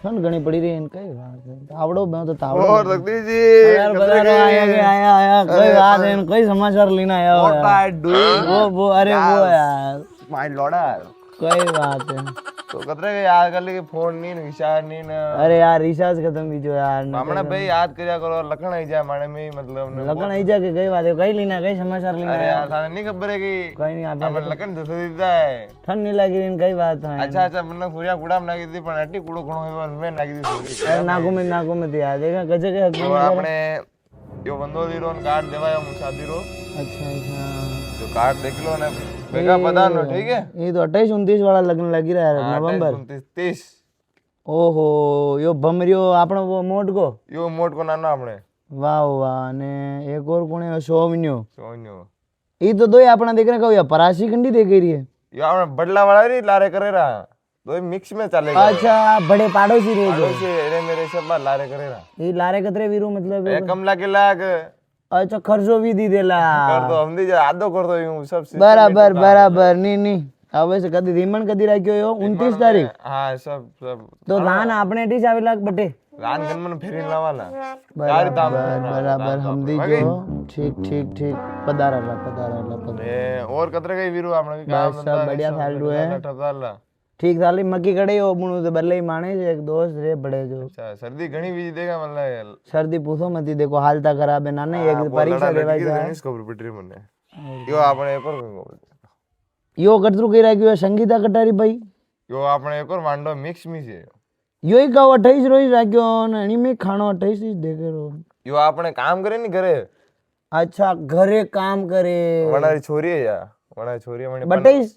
ठंड घनी पड़ी रही है कई बात है तावड़ो मैं तो तावड़ो और जगदीश जी यार बता रहा आया कोई बात है कोई समाचार लेना आया हो व्हाट आई डूइंग वो अरे वो यार माय लॉर्डर कोई बात है तो कतरे के याद कर ली फोन नहीं न विचार नहीं न अरे यार रिचार्ज खत्म कीजो यार हमने भाई याद કર્યા કરો લખણ આવી જાય માણે મે मतलब ને लगन आई जा के कई बात है कई लेना कई समाचार लेना अरे यार थाने नहीं खबर है कि कोई नहीं आप हमने लखण दस दीदा है ठंड नहीं लगी इन कई बात है अच्छा अच्छा મને ફુરિયા કુડામ નાખી દીધી પણ આટલી કુડો ઘણો હોય મે નાખી દીધી अरे नागो में यार देखा गजे के हक તો में આપણે यो બંધો દીરો ને કાર્ડ દેવાયો મુસાદીરો अच्छा अच्छा जो कार्ड देख लो ने बेगा बदानो ठीक है ये तो 28-29 वाला लगन लगी रहा है नवंबर 29 ओहो यो भमरियो આપણો वो मोट को यो मोट को नानो આપણે वाह वाह ने एक और कोने सोमन्यो सोन्यो ई तो दो अपना देख रहे कहो परासी खंडी देख रही है यो આપણે બડલા વાળા રી લારે કરે રા दो मिक्स में चलेगा अच्छा बड़े पाड़ोसी रे जो से एरे मेरे सब लारे करे रा ये लारे कतरे वीरू मतलब ए कमला के लाग अच्छा खर्चो भी दी देला कर दो हम दी जा आधो कर दो यूं सब बराबर बराबर नहीं હવે से कदी રીમણ કદી રાખ્યો યો 29 તારીખ हां सब सब તો લાન આપણે ટીસ આવેલા બટે रान गनमन फेरी लावाला बराबर हम दी जो ठीक ठीक ठीक पधारेला ए और कतरे गई वीरू આપણે काम सब बढ़िया थालू है ठताला ठीक थाली मक्की कड़े हो बुणु तो बल्ले माने जे एक दोस्त रे बड़े जो अच्छा सर्दी घणी बीज देगा मतलब सर्दी पूछो मत देखो हालता खराब है नाने एक परीक्षा लेवा जाए इसको प्रिपेयर मने यो આપણે એક ઓર यो कतरू कई राख्यो संगीता कटारी भाई यो આપણે એક ઓર માંડો મિક્સ મી છે यो ही का 28 रोज राख्यो ने एनी में खानो 28 ही देखे रो यो આપણે કામ કરે ની ઘરે अच्छा घरे काम करे વણારી છોરી હે યા વણા છોરી મને 22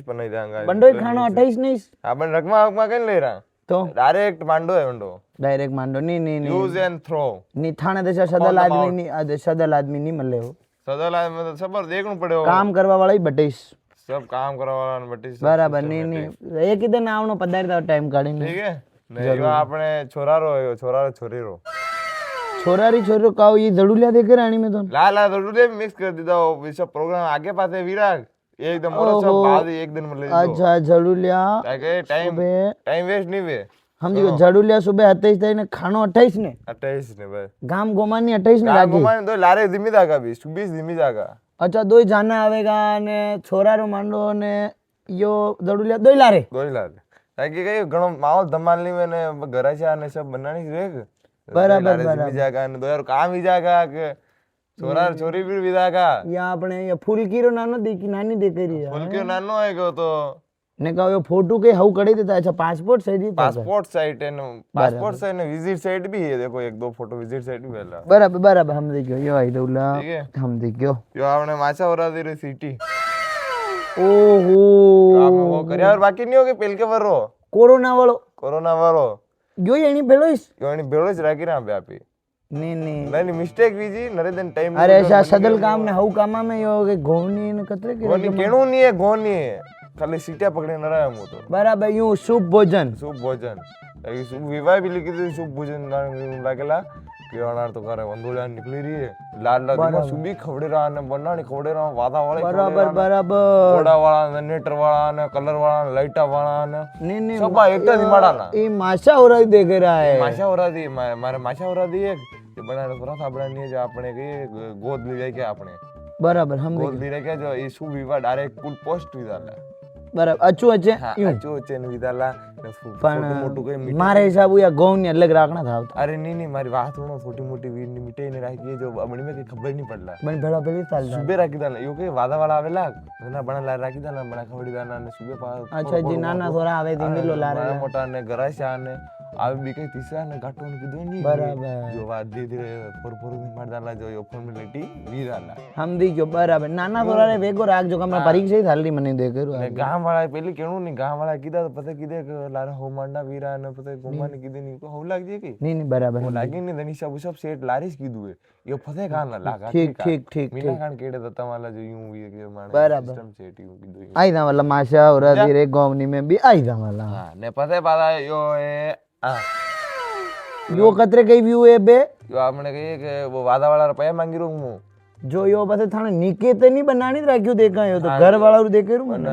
પણ નહીં જાંગા बंडो खानो 28 नहीं આપણે રકમા રકમા કઈ લઈ રહ્યા तो डायरेक्ट मांडो है वंडो डायरेक्ट मांडो नहीं यूज एंड थ्रो नहीं थाने देशा सदल आदमी नहीं आदे सदल आदमी नहीं मले हो सदल में तो सब देखनु पड़े काम करवा वाला ही 22 सब काम करवा वाला ने बटी बराबर नहीं एक ही दिन आवनो पधारता टाइम काढीने ठीक है नहीं यो આપણે છોરારો છોરારો છોરીરો छोरारी छोरो काओ ये जड़ुलिया देखे रानी में तो ला ला जड़ुलिया मिक्स कर दीदा वो सब प्रोग्राम आगे पासे विराग एकदम मोरो सब बाद एक दिन में ले अच्छा जड़ुलिया ताकि टाइम वेस्ट नहीं वे हम जी जड़ुलिया सुबह 28 तारीख ने खानो 28 ने 28 ने भाई गाम गोमानी 28 ने राखी गोमानी दो लारे धीमी जागा 20 धीमी जागा अच्छा दो ही जाना आवेगा ने छोरारो मांडो ने यो जड़ुलिया दो ही लारे ताकि कई घणो माहौल धमालनी में ने घराचा ने सब बनानी रेग बराबर बराबर जागा ने दो यार काम ही जागा के छोरा छोरी भी विदागा या अपने ये फुलकीरो नानो देखी नानी देखे रही है फुलकीरो नानो है गयो तो ने कहो यो फोटो के हाउ कड़ी देता अच्छा पासपोर्ट साइड ही पासपोर्ट साइट है ना पासपोर्ट साइट ने विजिट साइट भी है देखो एक दो फोटो विजिट साइट भी वेला बराबर बराबर हम देखियो यो आई दौला ठीक है हम देखियो यो आपने माछा वरा दे रही सिटी ओहो काम वो કર્યા और बाकी नहीं हो के पेल के वरो कोरोना वालो यो एनी भेलोइस यो एनी भेलोइस राखी रा पे आपी नहीं नहीं मिस्टेक वीजी नरेदन टाइम अरे ऐसा सदल काम ने हाउ कामा में यो के घोनी ने कतरे के गोनी केणु नहीं है गोनी है खाली सीटा पकड़े न रहा हूं तो बराबर यूं शुभ भोजन ये शुभ विवाह भी लिखी थी शुभ भोजन लागेला कि अनार तो करे वंदुला निकली रही है लाल लाल दिमा सुबी खवड़े रहा ने बनानी खवड़े रहा वादा वाले बराबर घोड़ा वाला ने नेटर वाला ने कलर वाला ने लाइटा वाला ने नहीं सब एक दिमाड़ा ना ये माशा हो रही देख रहा है माशा हो रहा थी मारे माशा हो रहा थी एक ये बनाने पूरा था बनानी है जो अपने के गोद ले जाए क्या अपने बराबर हम गोद ले जाए जो ये शुभ विवाह डायरेक्ट फुल पोस्ट विदाला बराबर अच्छू अच्छे अच्छू अच्छे ने विदाला ने फोटो मोटो कोई मारे हिसाब या गौन ने अलग राखना था अरे नहीं मारी बात होनो छोटी मोटी वीर ने मिठाई ने राखी है जो अपने में की खबर नहीं पड़ला बन भेड़ा भेड़ी साल सुबह राखी दाना यो के वादा वाला आवेला ना बना ला राखी दाना बना खवड़ी दाना ने सुबह पा अच्छा जी नाना थोड़ा आवे दी मिलो ला रे मोटा ने गराशा ने आवे भी कई तीसरा ने घाटो ने कीधो नहीं बराबर जो बात धीरे धीरे फोर में मार डाला जो यो फॉर्मेलिटी वीर आला हम दी जो बराबर नाना थोड़ा रे वेगो राख जो हमरा परीक्षा ही थाली मने देख रो ने गांव वाला पहले केणु नहीं गांव वाला कीधा तो पता कीधे के लारा हो मांडा वीरा ने पता गोमा ने कीधे नहीं को हो लाग जे की नहीं बराबर वो लागी नहीं दनिशा वो सब सेट लारिस कीधु है यो फते कान ना लागा ठीक मीना कान केड़े दत्ता वाला जो यूं वी के माने सिस्टम सेट यूं कीधु आई दा वाला माशा और धीरे गोमनी में भी आई दा वाला हां ने पता पादा यो ए आ यो कतरे कई व्यू है बे यो आपने कही के वो वादा वाला रुपया मांगी रू मु જો યો પછી થાણે નિકેતની બનાણી જ રાખ્યું દેખાયો તો ઘર વાળાનું દેખાયું મને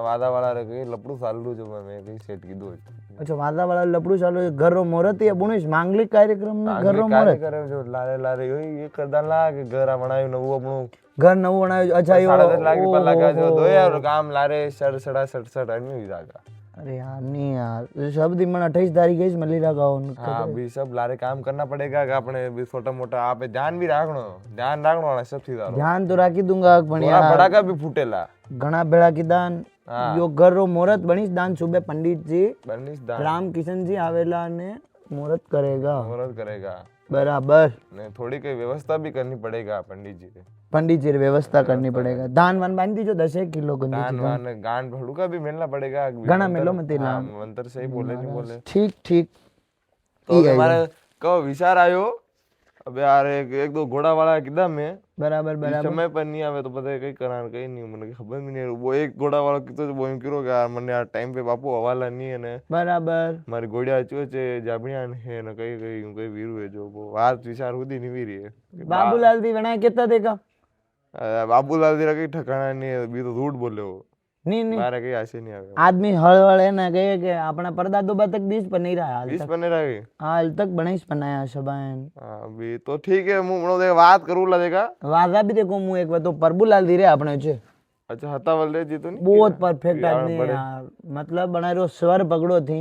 વાદા વાળા રે કઈ લપડું ચાલુ છે મેં કઈ સેટ કીધું અચ્છા વાદા વાળા લપડું ચાલુ ઘરનો મુહૂર્ત એ બુણેશ માંગલિક કાર્યક્રમ ને ઘરનો મુહૂર્ત કરે જો લારે લારે એ કરતા લાગે ઘર આ બનાવ્યું નવું આપણું ઘર નવું બનાવ્યું અચ્છા યો 7.5 લાખ લગા જો 2000 કામ લારે 67 અન્યુ જાગા अरे यार नहीं यार सब दिन मन 28 तारीख है मल्ली लगाओ हाँ भी सब लारे काम करना पड़ेगा कि अपने भी छोटा मोटा आप ध्यान भी रखना सबसे ज्यादा ध्यान तो राखी दूंगा पण यार बड़ा का भी फूटेला घना बेड़ा की दान यो घर रो मुहूर्त बनीश दान सुबह पंडित जी राम किशन जी आवेला ने मुहूर्त करेगा बराबर ने थोड़ी कोई व्यवस्था भी करनी पड़ेगा पंडित जी व्यवस्था करनी पड़ेगा दान वान बांध दीजो 10 किलो को दान वान गांड भड़ू का भी मिलना पड़ेगा घना मिलो मत ना मंत्र सही बोले नहीं बोले ठीक तो हमारे को विचार आयो अब यार एक दो घोड़ा वाला किदा में बराबर समय पर नहीं आवे तो पता है कई करार कई नहीं મને ખબર भी नहीं वो एक घोड़ा वाला कितो जो बोल करो यार મને यार टाइम पे बापू हवाला नहीं है ने बराबर मारी घोड़िया चो छे जाबणिया है ने कई वीरू है जो वो बात विचार हुदी नहीं वीरी है बाबूलाल दी बना कितना देगा बाबूलाल दी कई ठिकाना नहीं है भी तो झूठ बोले हो नहीं मारे कई आशे नहीं आवे आदमी हळहळ है ना कहे के अपना परदादो बा तक 20 पर नहीं रहा हाल 20 पर नहीं रहा हाल तक बनाईस बनाया शबान अभी तो ठीक है मु मनो दे बात करू लगेगा वाजा भी देखो मु एक बार तो प्रभुलाल दी रे अपने छे अच्छा हतावल रे जी तो नहीं बहुत परफेक्ट आदमी यार मतलब बनायो स्वर पकड़ो थी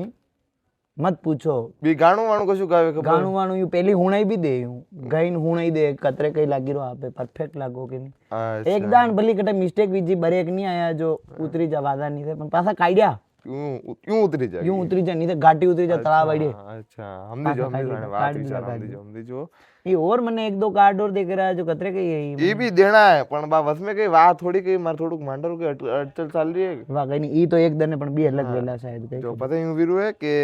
मत पूछो बी गाणु वाणु कशु गावे खबर गाणु वाणु यू पहली हुणाई भी दे यू गाइन हुणाई दे कतरे कई लागी रो आपे परफेक्ट लागो के नहीं एक दान भली कटे मिस्टेक विजी ब्रेक नहीं आया जो उतरी जा वादा नहीं थे पण पासा काड्या क्यों उतरी जा यूं उतरी जा नहीं तो घाटी उतरी जा तळाव वाडी अच्छा हमदी जो बात विचार हमदी जो ये और मने एक दो कार्ड और देख रहा है जो कतरे के ये भी देना है पण बा बस में कई बात थोड़ी कई मार थोड़क मांडर के अड़चल चल रही है वाह कहीं नहीं ई तो एक दने पण बी अलग वेला शायद कई जो पता यूं वीरू है कि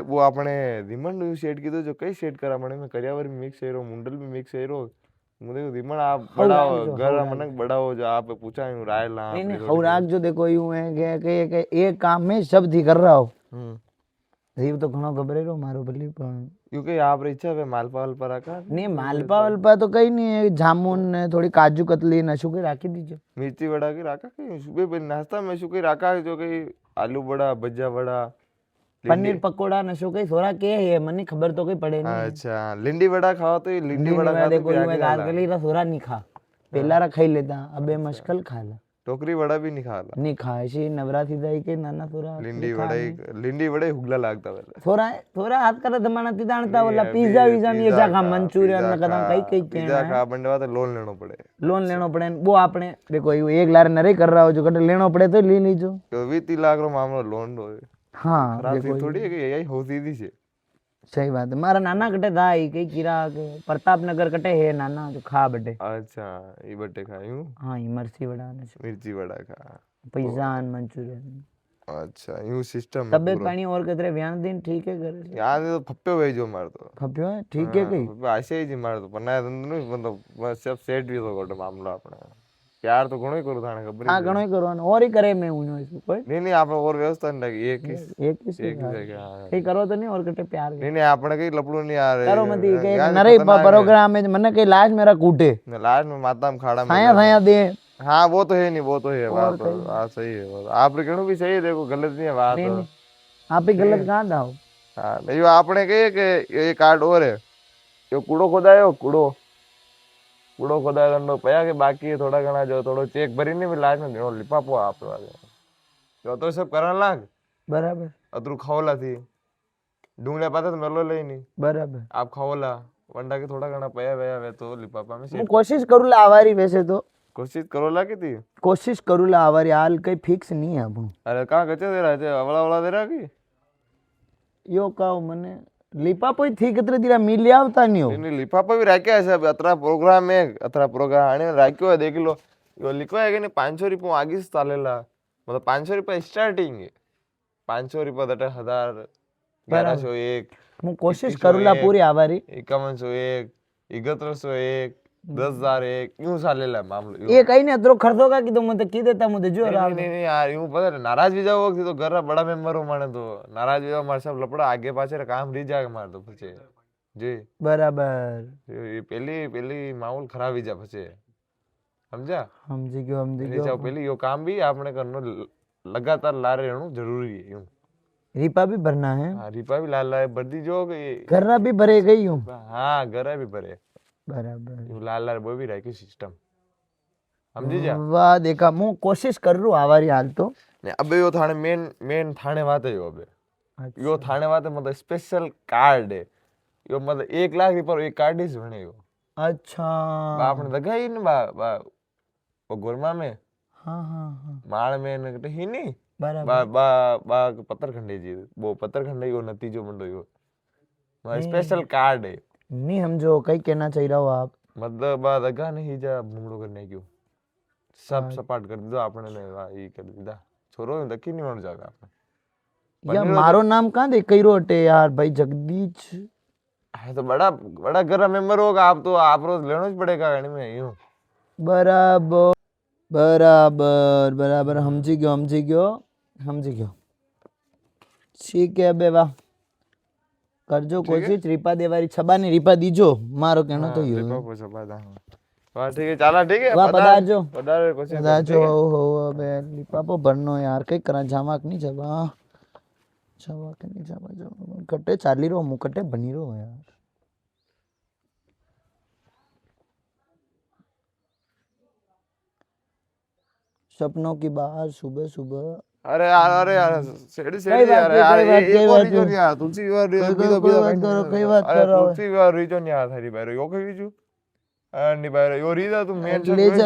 वो आपने रिमंड यू सेट कीधो जो कई सेट करा मने में करियावर भी मिक्स है रो मुंडल भी मिक्स है रो मुझे रिमंड आप बढ़ाओ घर मनक बढ़ाओ जो आप पूछा यूं राय ला नहीं और आग जो देखो यूं है कि एक काम में सब थी कर रहा हो जीव तो घणो गबरे रो मारो भली पण क्योंकि आप रे इच्छा है मालपा वलपा का नहीं मालपा वलपा तो कई नहीं है जामुन ने थोड़ी काजू कतली न शुके राखी दीजिए मिर्ची वड़ा की राखा कई सुबह पे नाश्ता में शुके राखा जो कई आलू वड़ा भज्जा वड़ा पनीर पकोड़ा न शुके थोड़ा के है मने खबर तो कई पड़े नहीं अच्छा लिंडी वड़ा खाओ तो लिंडी वड़ा खा देखो मैं गालगली रा थोड़ा नहीं खा पहला रा खाई लेता अबे मुश्किल खा ला टोकरी वड़ा भी नहीं खाला नहीं खाए सी नवरात्रि दाई के नाना थोड़ा लिंडी वड़े हुगला लागता वाला थोड़ा हाथ कर दमाना ती जानता वाला पिज्जा वीजा नहीं ऐसा खा मंचूरियन न कदम कई पिज्जा खा बंडवा तो लोन लेनो पड़े वो आपने देखो ये एक लार नरे कर रहा हो जो कटे लेनो पड़े तो ले लीजो तो 20 लाख रो मामलो लोन दो हां देखो थोड़ी है कि यही हो सीधी छे सही बात है मारा नाना कटे दाई कई कीरा के प्रतापनगर कटे है नाना जो खा बटे अच्छा ई बटे खायूं हां ई मिर्ची वड़ा ने मिर्ची वड़ा खा पिज्जा मंचूरियन अच्छा यूं सिस्टम तबे पानी और कतरे व्यान दिन ठीक है करे यार तो फप्पे भाई जो मार तो फप्पे है ठीक है कई ऐसे ही जी मार तो पन्ना धंधो मतलब सब सेट भी तो गोटो मामलो अपना प्यार तो घणो ही करू थाने खबर हां घणो ही करवानो और ही करे मैं हूं इसमें कोई नहीं आपने और व्यवस्था नहीं लगी एक कई करो तो नहीं और कटे प्यार नहीं आपने कई लपड़ू नहीं आ रहे करो मत के नरे प्रोग्राम में मने कई लाज मेरा कूटे लाज में माता में खाड़ा में साया दे हाँ वो तो है नहीं वो तो है बात तो हाँ सही है आप रे कहणु भी सही है देखो गलत नहीं है बात आप ही गलत कहां दाओ हाँ नहीं आपने कहे कि ये कार्ड और है यो कूड़ो खोदायो कूड़ो खोदायो दंडो पया के बाकी थोड़ा घना जो थोड़ो चेक भरी नहीं लाज में देनो लिपापो आप वाले जो तो सब करन लाग बराबर अतरू खावला थी डूंगले पाते तो मेलो ले नहीं बराबर आप खावला वंडा के थोड़ा घना पया वया वे तो लिपापा में मैं कोशिश करूला आवारी वैसे तो कोशिश करोला की थी कोशिश करूला आवारी हाल कई फिक्स नहीं है अपन अरे कहां कच्चे दे रहा है अवला दे रहा की यो काओ मने लिपापो थी कतरे दिरा मिल आवता नहीं हो नहीं लिपापो भी राख्या है सब अतरा प्रोग्राम आने राख्यो है देख लो यो लिखो है कि नहीं 500 रुपया आगे से चालेला मतलब 500 रुपया स्टार्टिंग है 500 रुपया दटे 1000 1101 मैं कोशिश करूला पूरी आवारी 5101 7101 10,001 यूं चालेला मामलो ये कहीं नहीं अतरो खर्चो का की तो मते की देता मुझे जो नहीं यार यूं पता नाराज भी जाओ तो घर रा बड़ा मेंबर हो माने तो नाराज भी जाओ मार सब लपड़ा आगे पाछे काम री जाके मार दो पछे जी बराबर ये पहली माहौल खराब ही जा पछे સમજ્યા સમજી ગયો એની ચાવ પેલી યો કામ भी આપણે કરનો लगातार लारे रहना जरूरी है यूं रिपा भी भरना है हाँ रिपा भी लाल लाल भर दी जो कि घरना भी भरे गई हूँ हाँ घरा भी भरे बराबर यूं लाल लाल वो भी रखी सिस्टम समझी जा वाह देखा હું કોશિશ કર રહું આવારી હાલ તો ને અબે યો થાણે મેન થાણે વાત है यो अबे यो थाने वाते मतलब स्पेशल कार्ड है यो मतलब 1 लाख रुपया एक कार्ड ही बने यो अच्छा आपने दगाई ने बा वो गोरमा में हाँ हाँ हाँ माळ में ने कटे ही नहीं बराबर बा पत्थरखंडे जी वो पत्थरखंडे यो नतीजो मंडो यो स्पेशल कार्ड है नहीं समझो कई कहना चाह रहा हो आप मतलब बा दगा नहीं जा भूमड़ो करने क्यों सब सपाट कर दो आपने ने ये कर दीदा छोरो दकी नहीं मन जागा आपने या मारो नाम कहाँ दे कईरो हटे यार भाई जगदीश है तो बड़ा बड़ा घर मेंबर होगा आप तो आप रोज लेना ही पड़ेगा गाड़ी में यूं बराबर बराबर बराबर समझी गयो ठीक है बे वाह करजो कोशिश रिपा देवारी छबा ने रिपा दीजो मारो कहनो तो यो रिपा को छबा दा वाह ठीक है चला ठीक है वाह पधारजो कोशिश पधारजो हो अबे रिपा पो भरनो यार कई करा जामाक नहीं छबा छबा के नहीं छबा जो कटे चाली रो मु कटे बनी रो यार सपनों की बाहर सुबह सुबह अरे यार सेड़ी यार ये कोई जो नहीं आ तुलसी विवाह कई बात करो तुलसी विवाह रीजो नहीं आ थारी बारे यो कही छु नहीं बारे यो रीदा तू मेन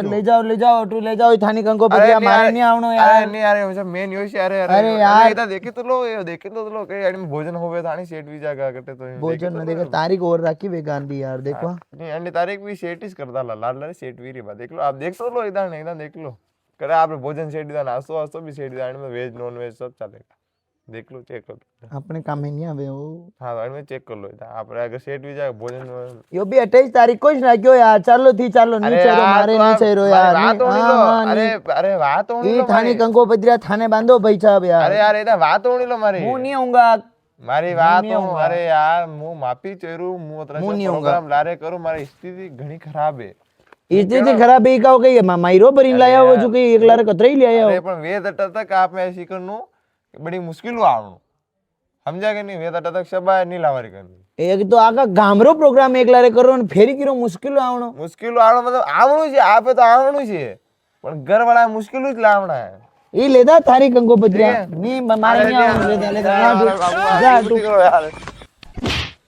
ले जाओ तू ले जाओ थानी कंको पतिया मारे नहीं आवणो यार अरे नहीं यार हमेशा मेन यो छे अरे यार इधर देखी तो लो ये देखी तो लो कई आड़ी में भोजन होवे थानी सेट भी जागा करते तो भोजन न देखा तारीख और राखी वे गांधी यार देखो नहीं अन्य तारीख भी सेट ही करता लाल सेट भी री बा देख लो आप देख तो लो इधर देख लो करे आपने भोजन सेट दिया नाश्तो वास्तो भी सेट दिया में वेज नॉन वेज सब चलेगा देख लो चेक कर लो अपने काम में नहीं आवे वो हां में चेक कर लो इधर आप अगर सेट भी जाए भोजन यो भी 28 तारीख को ही राख्यो यार चालो थी चालो नहीं चलो मारे नहीं चलो यार बात होनी लो अरे बात होनी लो थाने कंको पत्रिया थाने बांधो भाई साहब यार अरे यार इधर बात होनी लो मारी હું नहीं आऊंगा मारी बात हो अरे यार मु माफी चेरू मु अतरा प्रोग्राम लारे करू मारी स्थिति घणी खराब है स्थिति खराब है का कही मायरो भरीन लाया हो जो कि एक लारे कतरे ले आया अरे पण वे तट तक आप में ऐसी करनु बड़ी मुश्किल आवणु समझा के नहीं वे तट तक शबा नहीं लावारी करनी एक तो आका गामरो प्रोग्राम एक लारे करो ने फेरी किरो मुश्किल आवणो मतलब आवणु छे आपे तो आवणु छे पण घर वाला मुश्किल ज लावणा है ई लेदा थारी कंको पत्रिया नहीं मारे नहीं आवणो लेदा जा तू यार